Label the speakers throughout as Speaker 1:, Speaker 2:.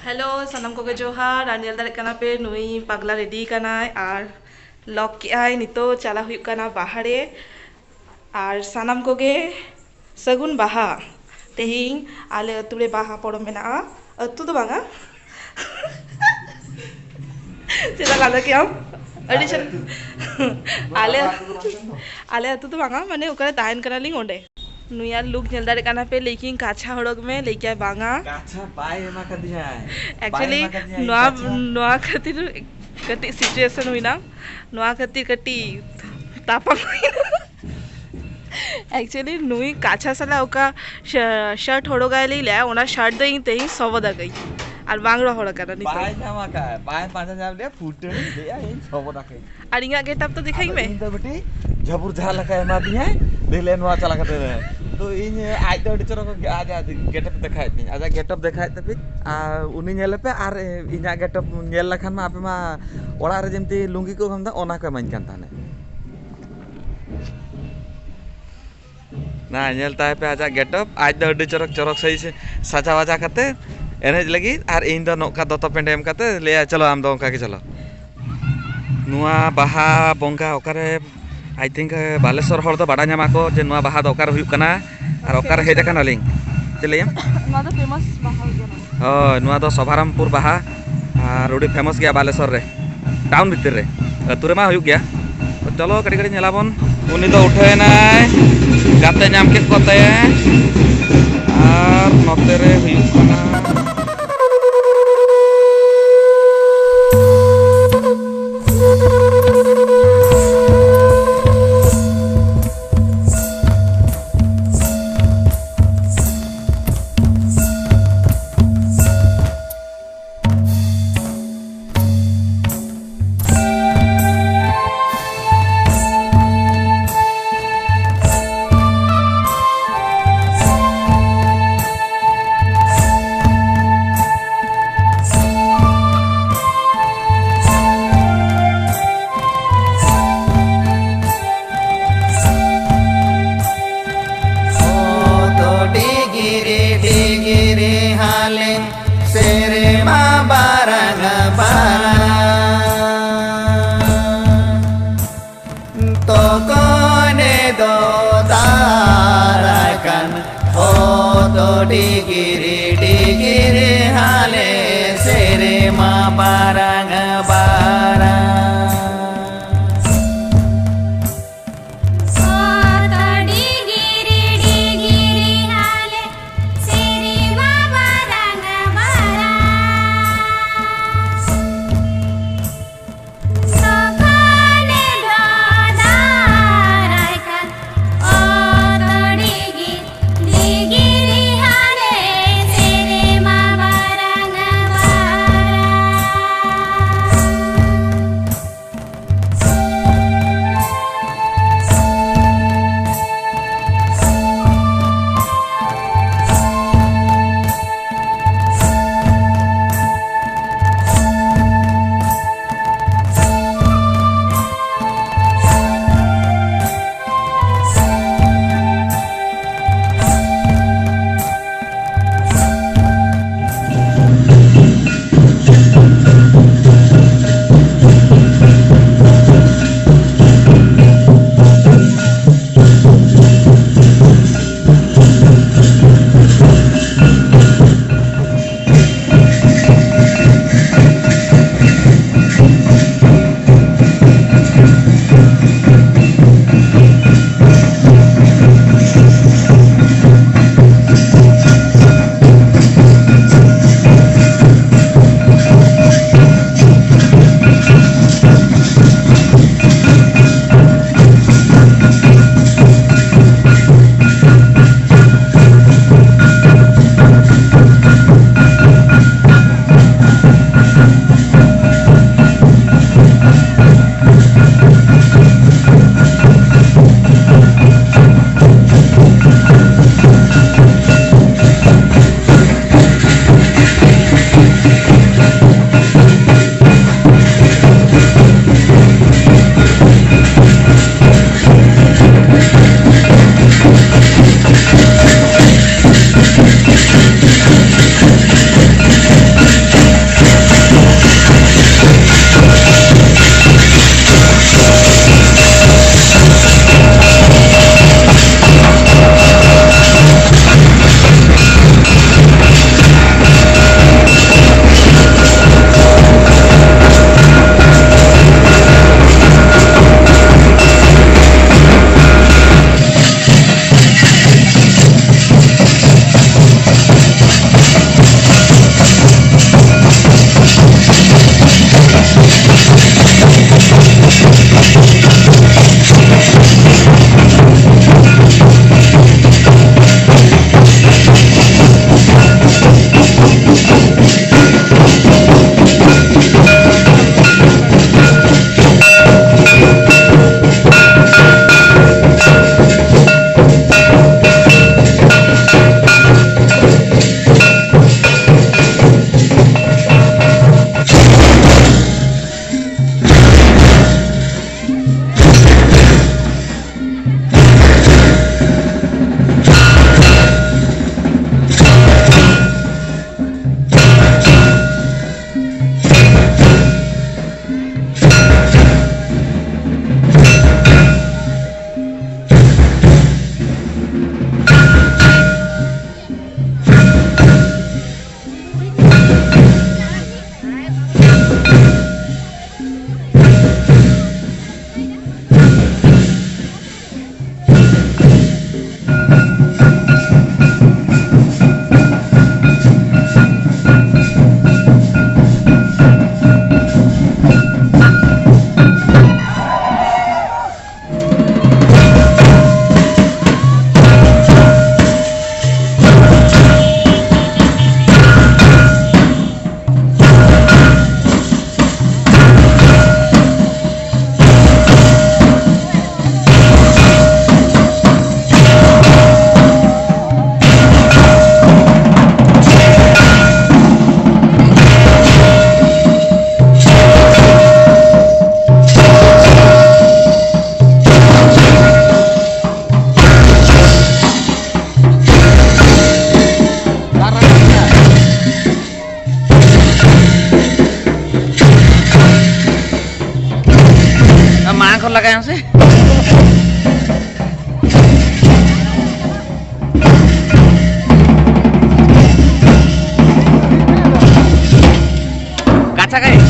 Speaker 1: Hello सनम को जोहार are nail दाड़े पे नुई पगला रेडी और लॉक के नितो चला हुई बाहरे और सानाम को सगुन बाहा तेहिं आले अतुरे बाहा पड़ो मेना अतु तो बांगा चला लादा के आले आले अतु तो बांगा माने ओकरे तायन कना लिंग ओंडे नुयार लुक नेल दाड़े पे लेकिन काछा हड़क में लेके बांगा
Speaker 2: काछा बाय एमा कर दिया
Speaker 1: एक्चुअली नोआ खातिर कटी सिचुएशन हुईना नोआ खातिर कटी तापा एक्चुअली नुई काछा साला ओका शर्ट हड़ो गाय ले ओना शर्ट दई तेई सबदा गई और बांगड़ा हड़ करा नितो
Speaker 2: बाय जामा का बाय पांचा जाम ले फुटे देया इन सबदा के
Speaker 1: और इंगा गेटअप तो दिखाई में
Speaker 2: इन तो बेटी झबुर झा लका एमा दिया देले नोआ चला करते तो इन आज तो चरो आज गेटअप देखाय थी आज गेटअप देखाय तबे आ उनी नेले पे आर इना गेटअप नेल लखान मा आपे मा ओड़ा रे जेमती लुंगी को हमदा ओना को माइन कान ताने ना नेलता पे आज गेटअप आज तो अडी चरक चरक सही से सजा वाजा करते एनेज लगी और इन दो नोका दोतो पेंड एम करते ले चलो आम दो का के चलो नुआ बाहा बोंगा ओकारे आई थिंक बालेश्वर हर दो बाडा ᱧᱟᱢᱟ को जे नुआ बाहा दो ओकार हुई कना और ओकार हेज कना लिंग चले
Speaker 1: नुआ दो फेमस बाहा गना
Speaker 2: हो नुआ दो सोभारामपुर बाहा और उडी फेमस गया बालेश्वर रे टाउन भीतर रे अतुरे मा हुई गया तो चलो कड़ी कड़ी नेलाबन उनी दो उठे नाय गाते ᱧᱟᱢ के कोते और नोते रे हुई कना
Speaker 3: digiri digiri hale sere ma barang barang
Speaker 2: kon laga yang sih. Kaca kayak.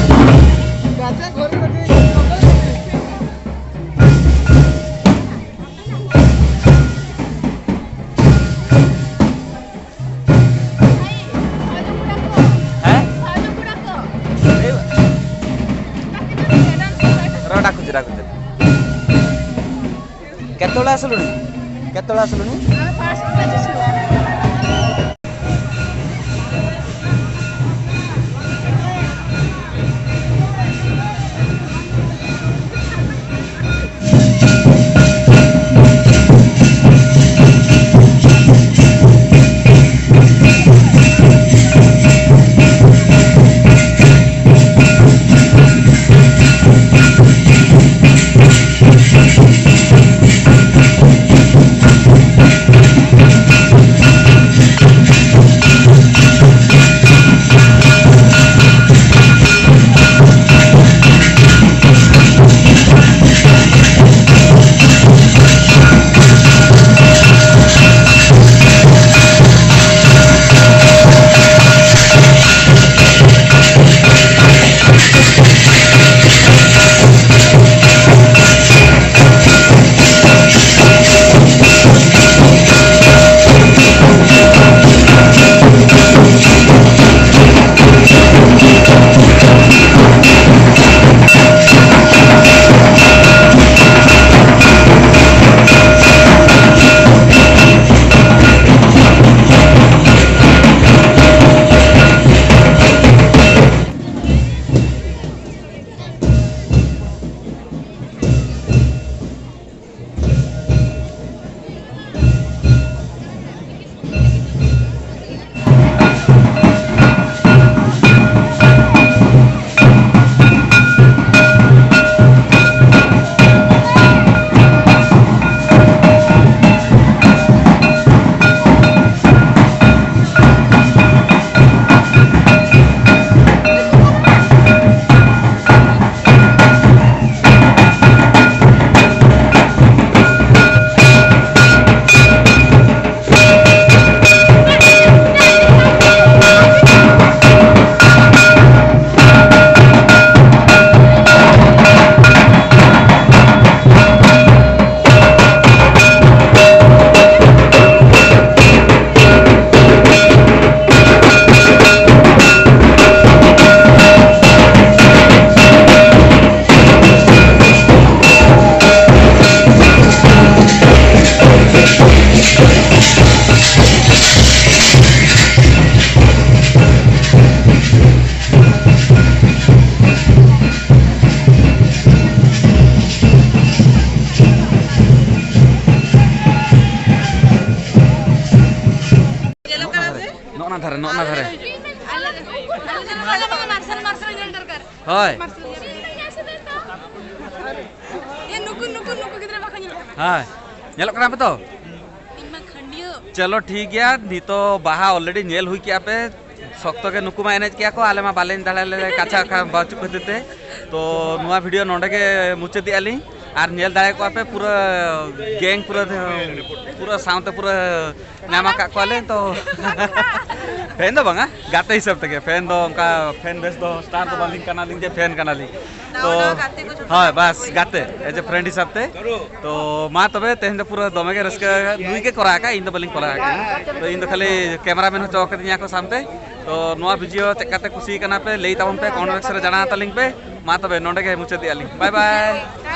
Speaker 2: Ketulah seluruh. Hoi. Hai. Nyelok kenapa tuh? चलो ठीक है नी तो बाहा ऑलरेडी नेल हुई क्या पे सख्त के नुकु मा एनेज किया को आले मा बालेन दाले काचा खा बाचु खते तो नुआ वीडियो नोंडे के मुचेती आली आर नेल दाले को पे पूरा गैंग पूरा साउंड पूरा नामा का कोले तो फैन दो बंगा गाते हिसाब तक फैन दो उनका फैन बेस दो स्टार दो बालिंग कनालिंग जे फैन कनालिंग तो हाँ बस गाते एज ए फ्रेंड हिसाब ते तो मा तबे तेहन पूरा दमे के रस्का नुई के करा का इन दो बालिंग करा का तो इन दो खाली कैमरामैन हो चौक दिया को सामते तो नुआ वीडियो चेकाते खुशी कना पे लेई ताबन पे कमेंट बॉक्स रे जाना तालिंग पे मा तबे नोंडे के मुचे दियालिंग बाय बाय।